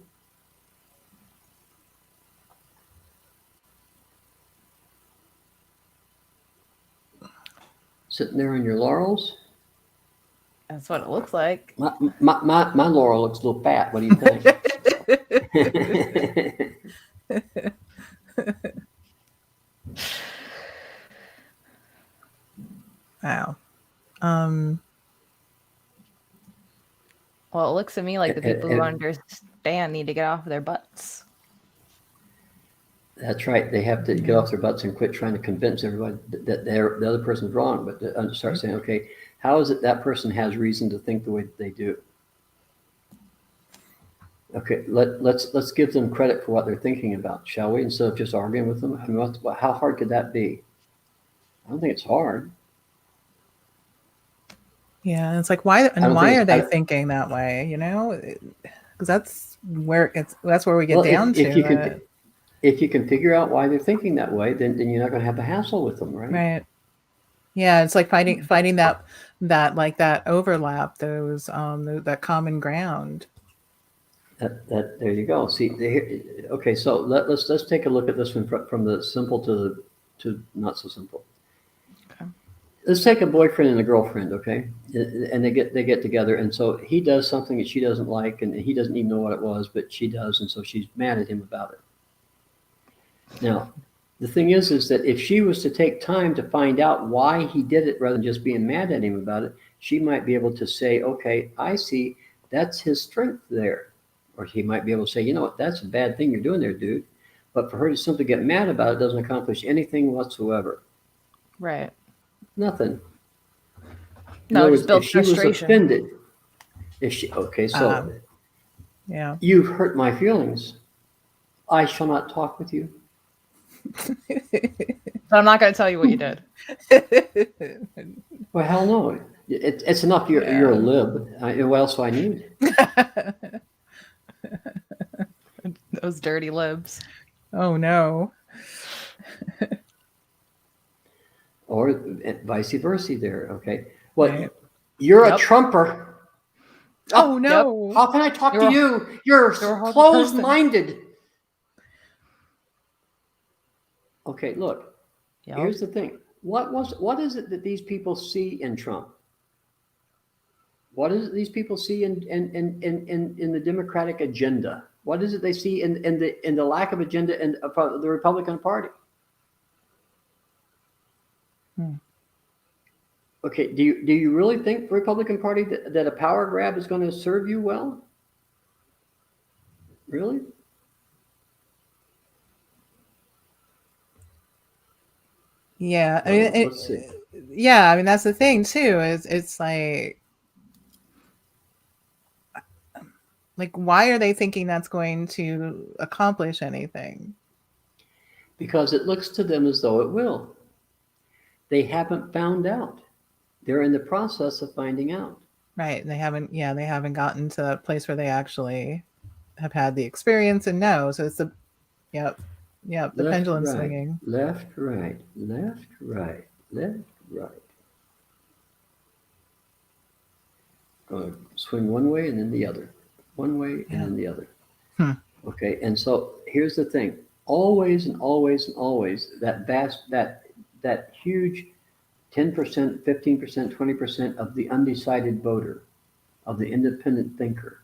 Sitting there on your laurels? That's what it looks like. My laurel looks a little fat. What do you think? Wow. Well, it looks to me like the people who And understand need to get off their butts. that's right. They have to get off their butts and quit trying to convince everybody that the other person's wrong, but to start saying, okay, how is it that person has reason to think the way that they do? Okay, let's give them credit for what they're thinking about, shall we? Instead of just arguing with them. I mean, how hard could that be? I don't think it's hard. Yeah, it's like why are they thinking that way? You know, because that's where we get down to. If you can figure out why they're thinking that way, then you're not going to have a hassle with them, right? Right. Yeah, it's like fighting that overlap, those that common ground. That there you go. See, okay, so let's take a look at this one from the simple to not so simple. Okay. Let's take a boyfriend and a girlfriend, okay, and they get together, and so he does something that she doesn't like, and he doesn't even know what it was, but she does, and so she's mad at him about it. Now, the thing is that if she was to take time to find out why he did it rather than just being mad at him about it, she might be able to say, okay, I see, that's his strength there. Or he might be able to say, you know what, that's a bad thing you're doing there, dude. But for her to simply get mad about it doesn't accomplish anything whatsoever. Right. Nothing. No, just builds if she was offended, yeah, you've hurt my feelings. I shall not talk with you. But I'm not going to tell you what you did. Well, hell no. It's enough you're a lib. What else do I need? Those dirty libs. Oh no. Or vice versa there, okay? Well, Right. you're a Trumper. Oh no. Yep. How can I talk to you? You're closed-minded. Okay, look. Yep. Here's the thing. What is it that these people see in Trump? What is it these people see in the Democratic agenda? What is it they see in the lack of agenda in the Republican Party? Okay, do you really think the Republican Party that a power grab is going to serve you well? Really? Yeah, I mean, let's see. Yeah, I mean that's the thing too. It's like why are they thinking that's going to accomplish anything? Because it looks to them as though it will. They haven't found out. They're in the process of finding out. Right. They haven't gotten to that place where they actually have had the experience and know. So it's the pendulum swinging. Left, right, left, right, left, right. Going to swing one way and then the other. One way and then the other. Okay, and so here's the thing. Always and always and always that huge 10%, 15%, 20% of the undecided voter, of the independent thinker,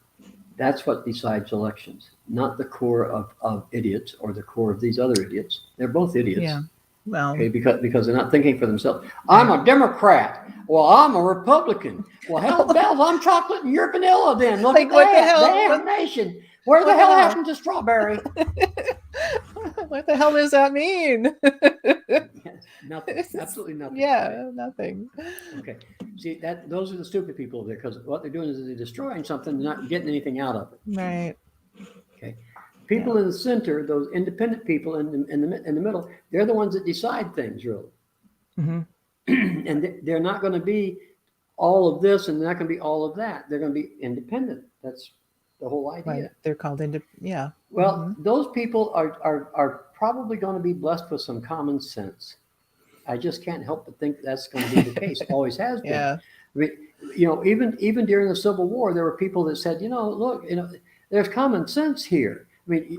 that's what decides elections, not the core of idiots or the core of these other idiots. They're both idiots. Yeah. Well, okay, because they're not thinking for themselves. I'm a Democrat. Well, I'm a Republican. Well, hell bells, I'm chocolate and you're vanilla then. Look like, at what that. the hell? Damnation. Where the hell happened to strawberry? What the hell does that mean? Nothing. Absolutely nothing. Yeah, right? nothing. Okay. See, those are the stupid people there, because what they're doing is they're destroying something, they're not getting anything out of it. Right. Okay. People in the center, those independent people in the middle, they're the ones that decide things, really. Mm-hmm. And they're not going to be all of this, and they're not going to be all of that. They're going to be independent. That's the whole idea. Right. They're called yeah. Well, those people are probably going to be blessed with some common sense. I just can't help but think that's going to be the case. Always has been. Yeah. I mean, even during the Civil War, there were people that said, look, there's common sense here. I mean,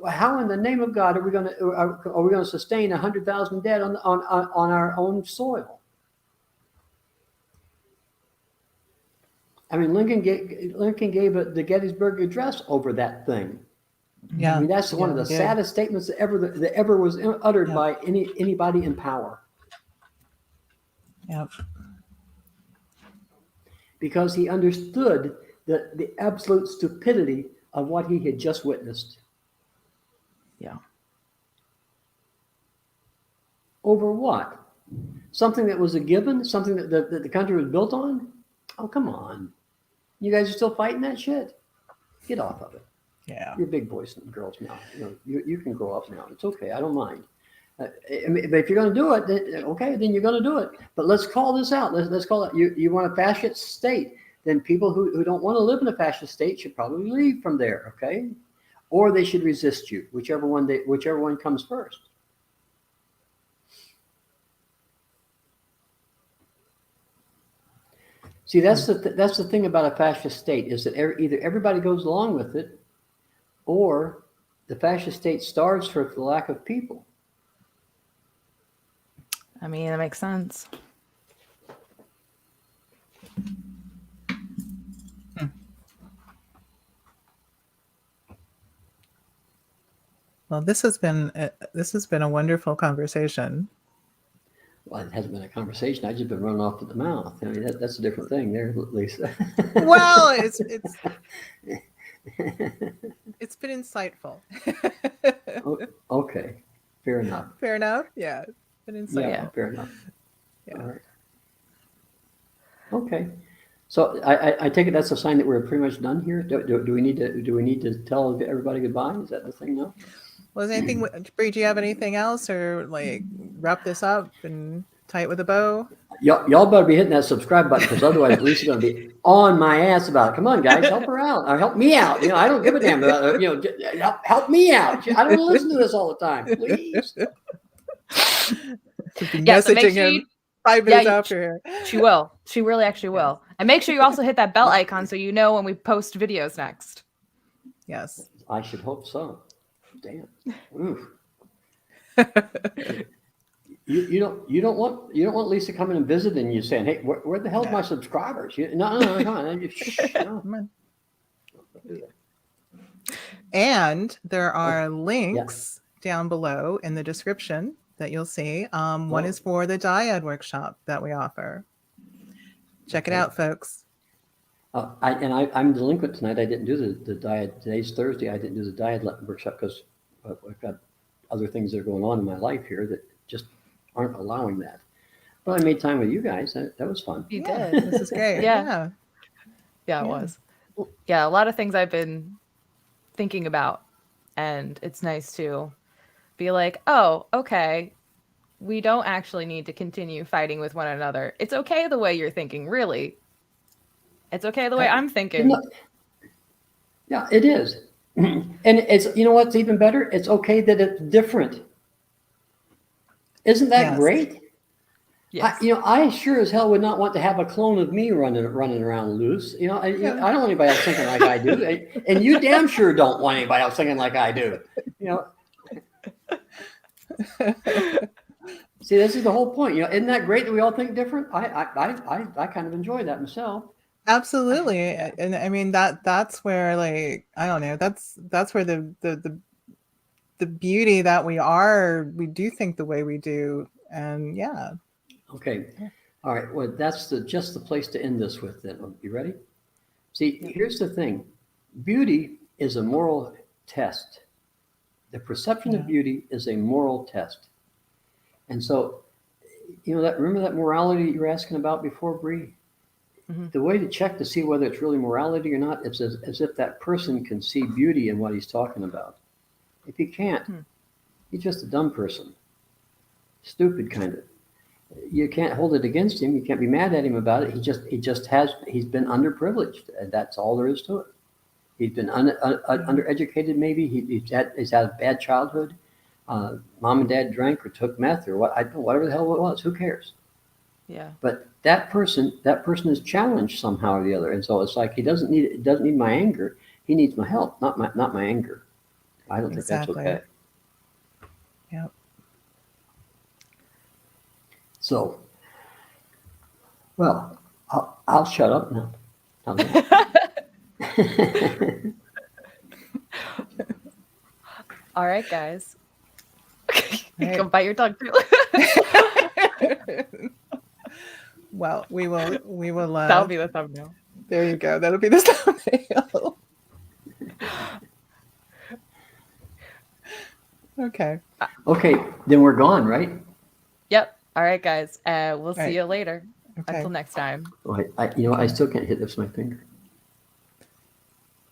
how in the name of God are we going to sustain 100,000 dead on our own soil? I mean, Lincoln gave the Gettysburg Address over that thing. Yeah, I mean, that's one of the saddest statements that ever was uttered by anybody in power. Yep. Because he understood the absolute stupidity of what he had just witnessed. Yeah. Over what? Something that was a given? Something that the country was built on? Oh, come on. You guys are still fighting that shit? Get off of it. Yeah. You're big boys and girls now. You can grow up now. It's okay. I don't mind. I mean, but if you're going to do it, then, okay, then you're going to do it. But let's call this out. Let's call it. You want a fascist state? Then people who don't want to live in a fascist state should probably leave from there. Okay, or they should resist you, whichever one comes first. See, that's the thing about a fascist state, is that either everybody goes along with it, or the fascist state starves for the lack of people. I mean, that makes sense. Well, this has been a wonderful conversation. Well, it hasn't been a conversation. I've just been running off at the mouth. I mean, that's a different thing there, Lisa. Well, it's been insightful. Okay, fair enough. Fair enough. Yeah, it's been insightful. Yeah, fair enough. Yeah. All right. Okay, so I take it that's a sign that we're pretty much done here. Do we need to tell everybody goodbye? Is that the thing now? Was anything, Bri, do you have anything else, or like wrap this up and tie it with a bow? Y'all better be hitting that subscribe button, because otherwise Lisa's going to be on my ass about it. Come on, guys, help her out, or help me out. I don't give a damn about help me out. I don't want to listen to this all the time, please. Yeah, so messaging him 5 minutes after. She will. She really actually will. And make sure you also hit that bell icon so you know when we post videos next. Yes. I should hope so. Damn. Oof. You don't want Lisa coming and visiting you saying, "Hey, where the hell's my subscribers?" No, come on. Come on. And there are links down below in the description that you'll see. One is for the Dyad Workshop that we offer. Check it out, folks. I'm delinquent tonight. I didn't do the Dyad. Today's Thursday. I didn't do the Dyad Workshop because I've got other things that are going on in my life here that just aren't allowing that. But I made time with you guys. That was fun. You did. This is great. Yeah, it was. Yeah, a lot of things I've been thinking about, and it's nice to be like, oh, okay, we don't actually need to continue fighting with one another. It's okay the way you're thinking, really. It's okay the way I'm thinking. Yeah, it is. And it's, what's even better? It's okay that it's different. Isn't that great? Yes. I sure as hell would not want to have a clone of me running around loose. I don't want anybody else thinking like I do. And you damn sure don't want anybody else thinking like I do. See, this is the whole point. Isn't that great that we all think different? I kind of enjoy that myself. Absolutely. And I mean that's where, like, I don't know, that's where the beauty that we do think the way we do. And yeah. Okay. All right. Well, that's just the place to end this with then. You ready? See, here's the thing. Beauty is a moral test. The perception of beauty is a moral test. And so, remember that morality you were asking about before, Bri? Mm-hmm. The way to check to see whether it's really morality or not, it's as if that person can see beauty in what he's talking about. If he can't, he's just a dumb person. Stupid kind of. You can't hold it against him. You can't be mad at him about it. He's been underprivileged, and that's all there is to it. He's been undereducated. Maybe he's had a bad childhood. Mom and dad drank or took meth or whatever the hell it was. Who cares? Yeah. But that person is challenged somehow or the other, and so it's like he doesn't need my anger. He needs my help, not my anger. I don't think that's okay. Yep. So, well, I'll shut up now. All right, guys. You can bite your tongue too. Well, we will. That'll be the thumbnail. There you go. That'll be the thumbnail. Okay. Okay, then we're gone, right? Yep. All right, guys. We'll see Right. you later. Okay. Until next time. Oh, I still can't hit this with my finger.